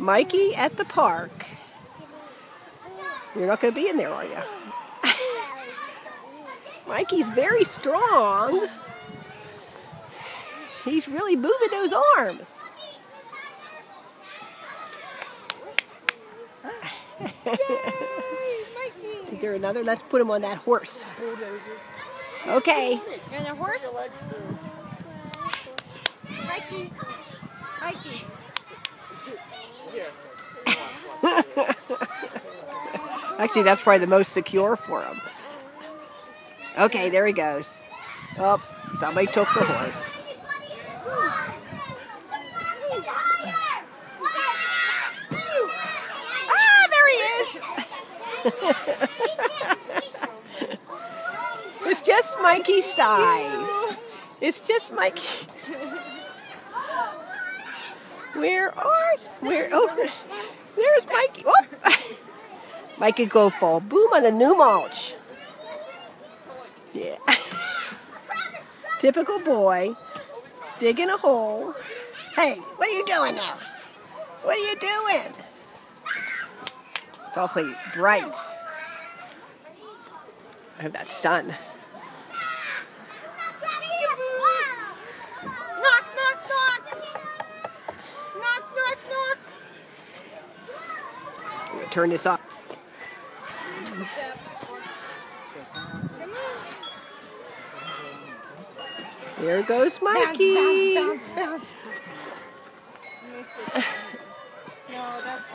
Mikey at the park. You're not going to be in there, are you? Mikey's very strong. He's really moving those arms. Is there another? Let's put him on that horse. Okay. You're on a horse? Mikey. Mikey. Actually, that's probably the most secure for him. Okay, there he goes. Oh, somebody took the horse. Ah, there he is. It's just Mikey's size. It's just Mikey. There's Mikey. Whoop. Mikey go fall boom on the new mulch. Yeah. Typical boy. Digging a hole. Hey, what are you doing now? What are you doing? It's awfully bright. I have that sun. Knock, knock, knock. Knock, knock, knock. I'm going to turn this off. There goes Mikey. Bounce, bounce, bounce, bounce. No, that's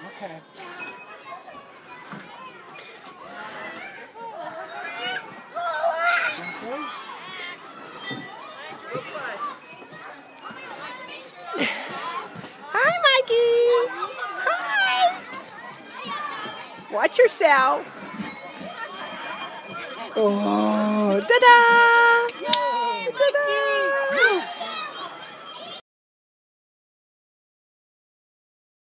okay. Hi, Mikey. Hi. Watch yourself. Oh, ta-da!